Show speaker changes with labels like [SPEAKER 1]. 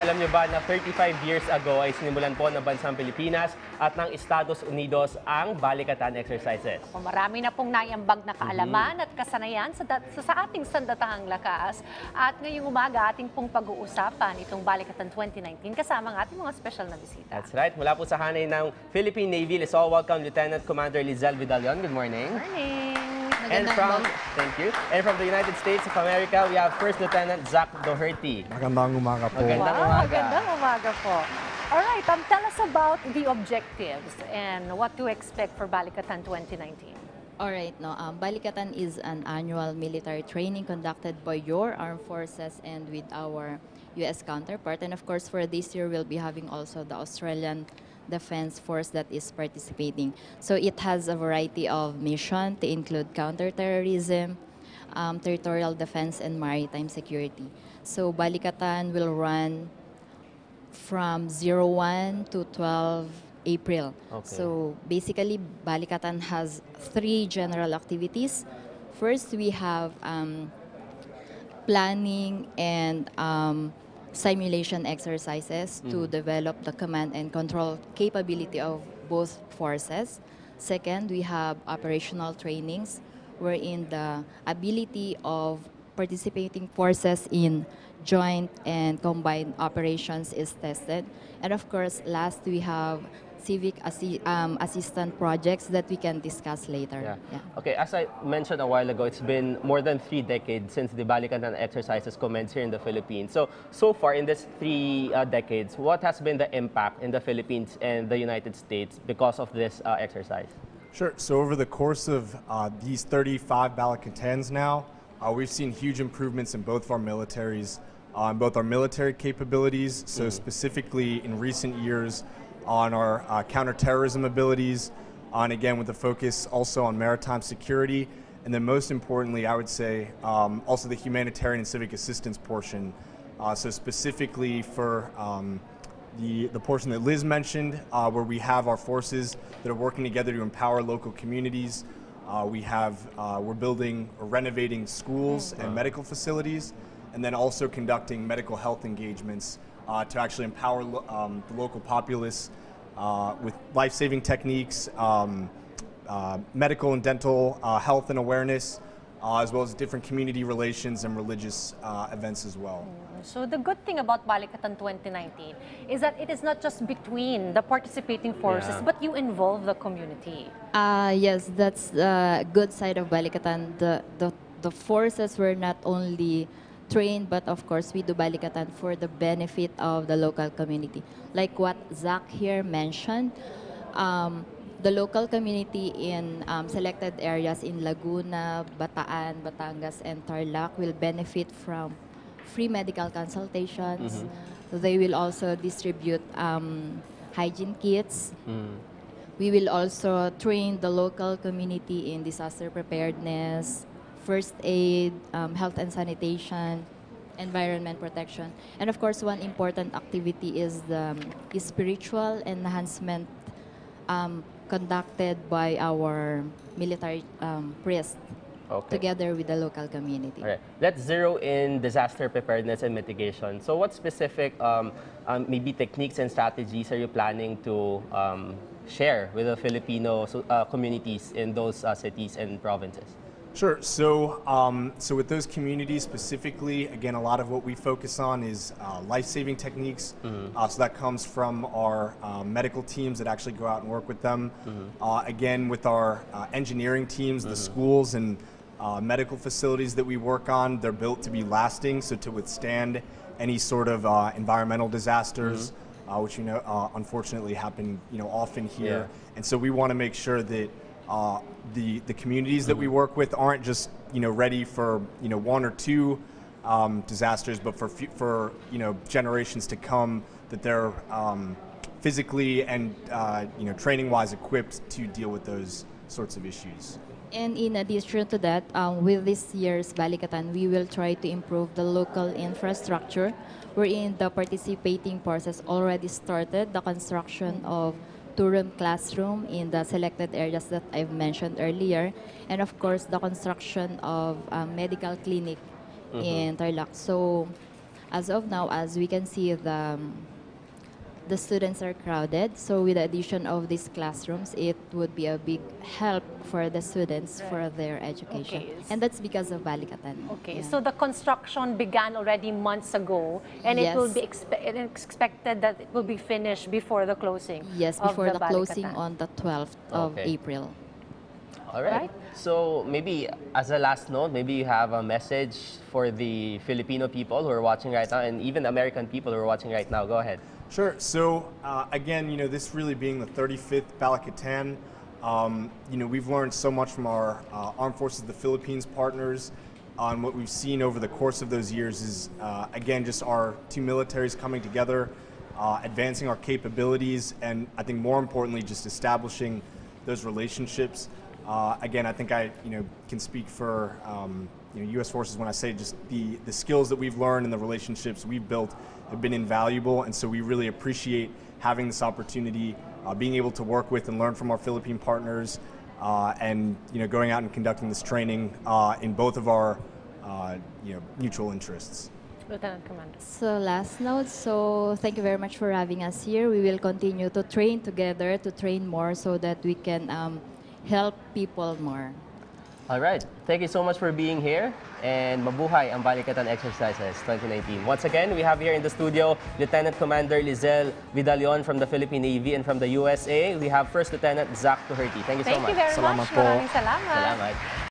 [SPEAKER 1] Alam niyo ba na 35 years ago ay sinimulan po ng bansang Pilipinas at ng Estados Unidos ang Balikatan exercises?
[SPEAKER 2] Marami na pong naiambag na kaalaman at kasanayan sa ating sandatahang lakas. At ngayong umaga, ating pong pag-uusapan itong Balikatan 2019 kasama ang ating mga special na bisita.
[SPEAKER 1] That's right. Mula po sa hanay ng Philippine Navy, let's all welcome Lieutenant Commander Lizelle Vidalion. Good morning.
[SPEAKER 2] Good morning.
[SPEAKER 1] And thank you. And from the United States of America, we have First Lieutenant Zach Doherty.
[SPEAKER 3] Magandang umaga po.
[SPEAKER 2] Magandang umaga po. All right, tell us about the objectives and what to expect for Balikatan 2019.
[SPEAKER 4] All right, Balikatan is an annual military training conducted by your armed forces and with our U.S. counterpart. And of course, for this year, we'll be having also the Australian Defense Force that is participating. So it has a variety of mission to include counterterrorism, territorial defense, and maritime security. So Balikatan will run from 01 to 12 April.
[SPEAKER 1] Okay.
[SPEAKER 4] So basically, Balikatan has 3 general activities. First, we have planning and simulation exercises to develop the command and control capability of both forces. Second, we have operational trainings wherein the ability of participating forces in joint and combined operations is tested. And of course, last, we have civic assistant projects that we can discuss later.
[SPEAKER 1] Yeah. Okay, as I mentioned a while ago, it's been more than 3 decades since the Balikatan exercises commenced here in the Philippines. So far in these 3 decades, what has been the impact in the Philippines and the United States because of this exercise?
[SPEAKER 3] Sure. So over the course of these 35 Balikatans now, we've seen huge improvements in both of our militaries, both our military capabilities. So specifically in recent years, on our counterterrorism abilities, on again with the focus also on maritime security, and then most importantly, I would say also the humanitarian and civic assistance portion. So specifically for the portion that Liz mentioned, where we have our forces that are working together to empower local communities. We're building or renovating schools and medical facilities, and then also conducting medical health engagements to actually empower the local populace with life-saving techniques, medical and dental health and awareness, as well as different community relations and religious events as well.
[SPEAKER 2] So the good thing about Balikatan 2019 is that it is not just between the participating forces, but you involve the community.
[SPEAKER 4] Yes, that's the good side of Balikatan. The forces were not only trained, but of course we do Balikatan for the benefit of the local community. Like what Zach here mentioned, the local community in selected areas in Laguna, Bataan, Batangas, and Tarlac will benefit from free medical consultations. They will also distribute hygiene kits. We will also train the local community in disaster preparedness, first aid, health and sanitation, environment protection. And of course, one important activity is the spiritual enhancement conducted by our military priests together with the local community.
[SPEAKER 1] All right. Let's zero in disaster preparedness and mitigation. So what specific maybe techniques and strategies are you planning to share with the Filipino communities in those cities and provinces?
[SPEAKER 3] Sure. So, so with those communities specifically, again, a lot of what we focus on is life-saving techniques. So that comes from our medical teams that actually go out and work with them. Again, with our engineering teams, the schools and medical facilities that we work on, they're built to be lasting, so to withstand any sort of environmental disasters, which unfortunately happen often here. And so we want to make sure that the communities that we work with aren't just ready for 1 or 2 disasters, but for generations to come, that they're physically and training-wise equipped to deal with those sorts of issues.
[SPEAKER 4] And in addition to that, with this year's Balikatan, we will try to improve the local infrastructure, wherein the participating forces already started the construction of 2-room classroom in the selected areas that I've mentioned earlier, and of course the construction of a medical clinic in Tarlac. So as of now, as we can see, the students are crowded. So with the addition of these classrooms, it would be a big help for the students for their education.
[SPEAKER 2] Okay.
[SPEAKER 4] And that's because of Balikatan.
[SPEAKER 2] Okay,
[SPEAKER 4] Yeah.
[SPEAKER 2] so the construction began already months ago, and it will
[SPEAKER 4] Yes.
[SPEAKER 2] be expected that it will be finished before the closing.
[SPEAKER 4] Yes,
[SPEAKER 2] of
[SPEAKER 4] before the closing
[SPEAKER 2] Balikatan.
[SPEAKER 4] on the 12th of
[SPEAKER 1] Okay.
[SPEAKER 4] April.
[SPEAKER 1] All right.
[SPEAKER 2] Right.
[SPEAKER 1] So maybe as a last note, maybe you have a message for the Filipino people who are watching right now, and even American people who are watching right now. Go ahead.
[SPEAKER 3] Sure. So again, this really being the 35th Balikatan, we've learned so much from our Armed Forces of the Philippines partners. On what we've seen over the course of those years is, again, just our two militaries coming together, advancing our capabilities, and I think more importantly, just establishing those relationships. Again, I think I can speak for U.S. forces when I say just the skills that we've learned and the relationships we've built have been invaluable, and so we really appreciate having this opportunity, being able to work with and learn from our Philippine partners, and going out and conducting this training in both of our mutual interests.
[SPEAKER 2] Lieutenant Commander.
[SPEAKER 4] So last note, so thank you very much for having us here. We will continue to train together, to train more so that we can help people more.
[SPEAKER 1] All right. Thank you so much for being here, and mabuhay ang Balikatan Exercises 2019. Once again, we have here in the studio Lieutenant Commander Lizelle Vidalion from the Philippine Navy, and from the USA, we have First Lieutenant Zach Tuherty. Thank you so
[SPEAKER 2] Thank
[SPEAKER 1] much.
[SPEAKER 2] you very
[SPEAKER 3] Salamat
[SPEAKER 2] much.
[SPEAKER 3] po.
[SPEAKER 2] Maraming salamat.
[SPEAKER 1] Salamat.